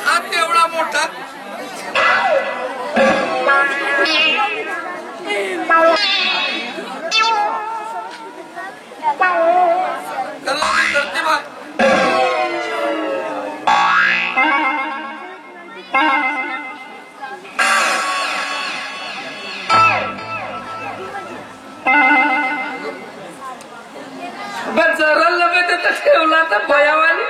हात एवढा मोठा जरा लगे तर ठेवला तर भयावानी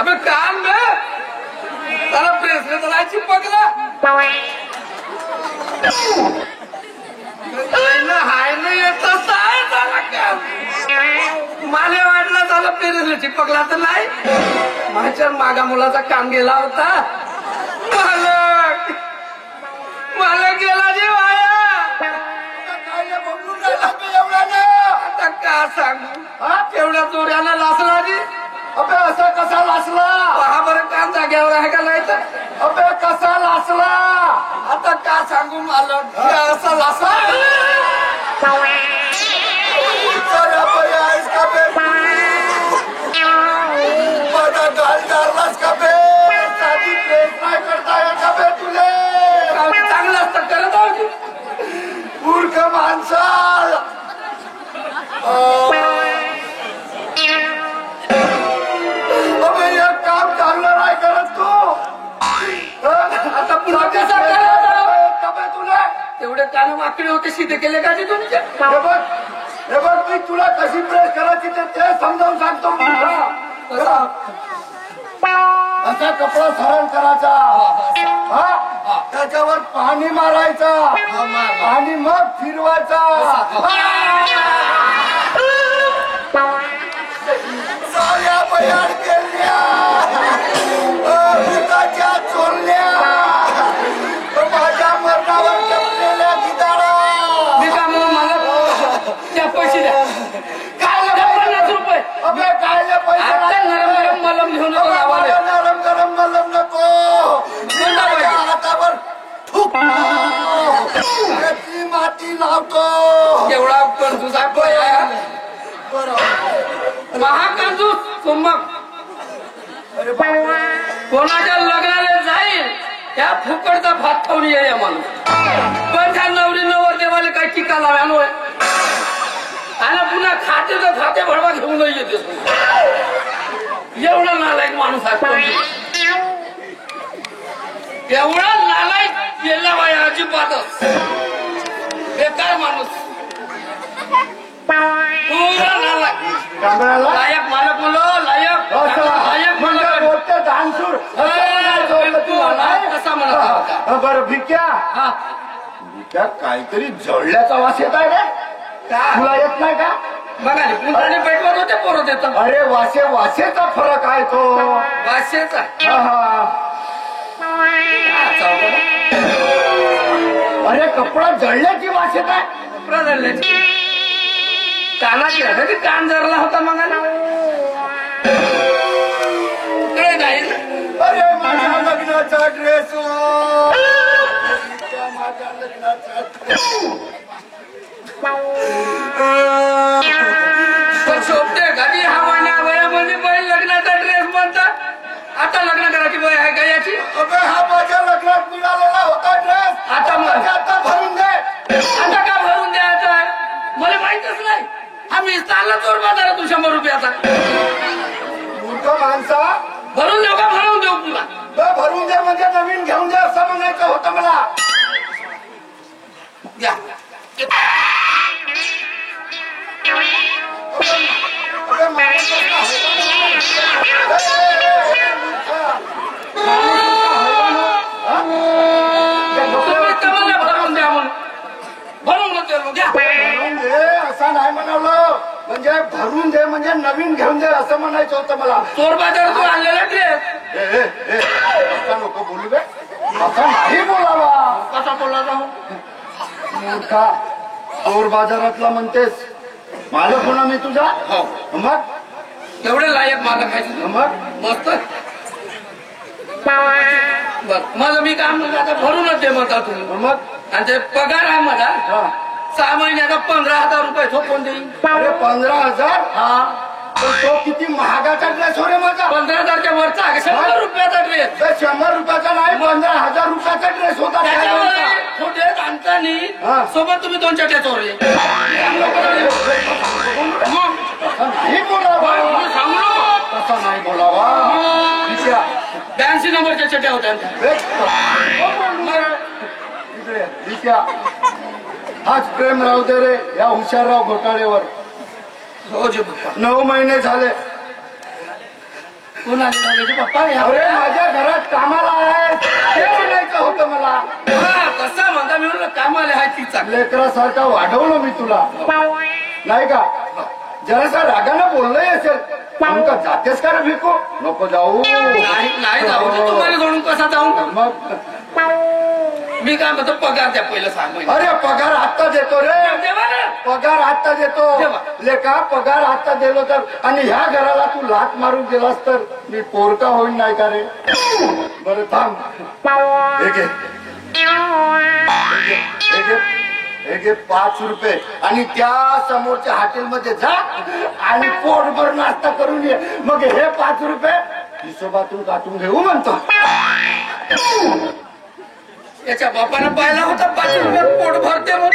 अबे कान में साला प्रेस में तो चिपकला हाय नाही येत मला वाटलं झालं प्रेसला चिपकला तर नाही माझ्या मागा मुलाचा काम गेला होता मला गेला जे वाया आता का सांगू तेवढ्या चोऱ्याला लासला जी अबे असा कसा लासला हा बरं काम जाग्यावर आहे का नाही तर अबे कसा लासला आता का सांगू मला असा लासला चांगलं असतं करत आहोत मूर्ख माणसा काम चांगलं नाही करत तू आता पुन्हा कसा तुला तेवढे कान वाकडे होते सीधे केले का तुमचे हे बघ मी तुला कशी प्रेस करायची ते समजावून सांगतो असा कपडा सरळ करायचा त्याच्यावर पाणी मारायचं आणि मग फिरवायचा साऱ्या बयाड केल्या भूताच्या चोरल्या माझ्या मरणावर टपलेल्या गिदाडा मला त्या पैसे द्या काय 50 रुपये अबे काय पैसे नरम गरम मलम घेऊन नरम गरम मलम नको हातावर थूक माती लावतो एवढा पण तुझा महाकाजू कुंभक कोणाच्या लग्नाला जाईल त्या फुकटचा भात खाऊन ये माणूस पण त्या नवरी नवर देवाला काय टीका लाव्यानो आणि पुन्हा खाते तर खाते भडवा घेऊन येते एवढा नालायक माणूस आहे एवढा नालायक गेला बाई अजिबातच बेकार माणूस पूरा लायक मालक मुलो लायक लायक दानसूर कसा म्हणत बरं भिक्या भिक्या काहीतरी जळल्याचा वास येत आहे रे तुला येत नाही का बघा पुंजाने पेटवत होते पोरत येत अरे वासेचा फरक आहे तो वासेचा अरे कपडा जळल्याची वास येत आहे कपडा जळल्याची कानाची आहे की कान जरला होता मग अरे माझ्या लग्नाचा ड्रेस माझ्या लग्नाचा शोभते घरी हा महिन्या वयामध्ये बैल लग्नाचा ड्रेस म्हणतात आता लग्न करायची वय आहे का याची अबे हा माझ्या लग्नात मिळालेला होता ड्रेस आता भरून दे आता का भरून द्यायचा आहे मला माहितच नाही आम्ही चालला चोर बाजार तू 100 रुपयाचा मूर्ख माणसा भरून देऊ का भरून देऊ तुला भरून दे म्हणजे नवीन घेऊन दे असं म्हणायचं होतं मला घ्या भरून द्या असा नाही म्हणावलं म्हणजे भरून दे म्हणजे नवीन घेऊन दे असं म्हणायचं होतं मला. चोर बाजारातून आणलेला ड्रेस. असा नको बोलू बे, असा नाही बोलावा. कसा बोलला जाऊ मूर्खा? चोर बाजारातला म्हणतेस, मालक होणार मी तुझा. मग एवढे लायक मालक आहे. मग मस्त बर. माझं मी काम आता भरूनच दे म्हणता तुम्ही. मग आणि ते पगार आहे माझा 6 महिन्याचा 15,000 रुपये थोपून देईन. अरे 15,000? हा. पण तो किती महागाचा ड्रेस हो रे माझा. 15,000च्या वरचा 100 रुपयाचा ड्रेस. 100 रुपयाचा नाही, 15,000 रुपयाचा ड्रेस होता. छोटे आणताना सोबत तुम्ही 2 चट्या चोरले. नाही बोलावा, सांगलो तसं नाही बोलावा. 82 नंबरच्या चट्या होत्या. हाच प्रेम राहू दे रे या हुशारराव घोटाळेवर. 9 महिने झाले. पप्पा अरे माझ्या घरात कामाला आहे ते म्हणायचं होतं मला. कसं म्हणता मी म्हणलं कामाला आहे तिचा. लेकरासारखा वाढवलं मी तुला नाही का. जरासा रागानं बोललंय असेल. का जातेस का रे भिको? नको जाऊ. नाही जाऊ. तुम्हाला सोडून कसा जाऊ. मग मी काय म्हणतो पगार द्या पहिलं 6 महिने. अरे पगार आत्ता देतो रे. पगार आत्ता देतो. लेका पगार आत्ता दिलो तर आणि ह्या घराला तू लाथ मारून गेलास तर मी पोरका होईन नाही का रे. बरं थांब. हे 5 रुपये आणि त्या समोरच्या हॉटेलमध्ये जा आणि पोटभर नाश्ता करून ये. मग हे 5 रुपये हिशोबातून काटून घेऊ म्हणतो. याच्या बापानं पाहिला होता 5 रुपयात पोट भरते म्हणून.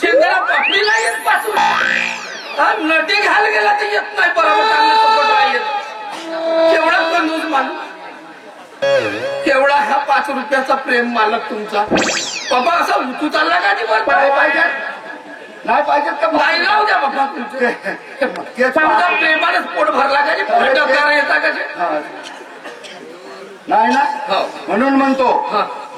शेंगाला पापडीला येत 5 रुपये. नटी घाल गेला तर येत नाही. बरोबर केवढा कंजूस माणूस. केवढा हा 5 रुपयाचा प्रेम मालक तुमचा. बाबा असा तू चालला का ती पाहिजे नाही पाहिजेत का. नाही लावू द्या बाबा तुमचे. प्रेमानेच पोट भरला का येता कसे नाही ना. म्हणून म्हणतो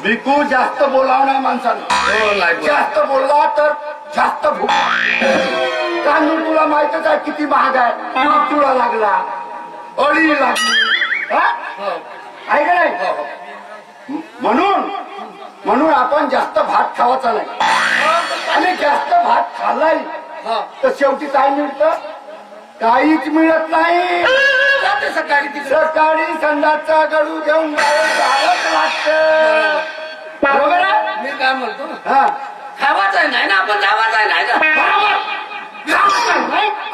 भिकू जास्त बोलाव नाही माणसाला. जास्त बोलला तर जास्त भूक. तांदूळ तुला माहितच आहे किती महाग आहे. तुला लागला अळी लागली आहे का नाही. म्हणून आपण जास्त भात खावाचा नाही. आणि जास्त भात खाल्लाय तर शेवटी काय मिळतं. काहीच मिळत नाही. सकाळी संडासचा गडू घेऊन जावंच लागतं. बरोबर आहे. मी काय म्हणतो खावाच आहे नाही ना आपण जावाच आहे नाही ना.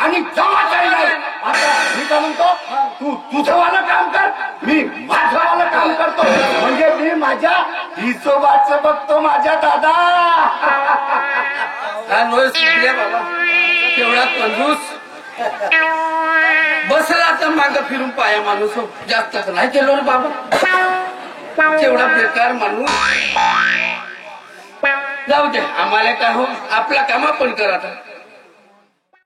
आणि जावाच आहे नाही. आता मी काय म्हणतो तू तुझं वालं काम कर मी माझं वालं काम करतो. म्हणजे मी माझ्या हिशोबाचं बघतो माझ्या दादा. बाबा तेवढा कंजूस बसला तर मागं फिरून पाया माणूस. जास्त नाही केलो रे बाबा. तेवढा बेकार माणूस. जाऊ दे आम्हाला काय हो आपला काम आपण करा.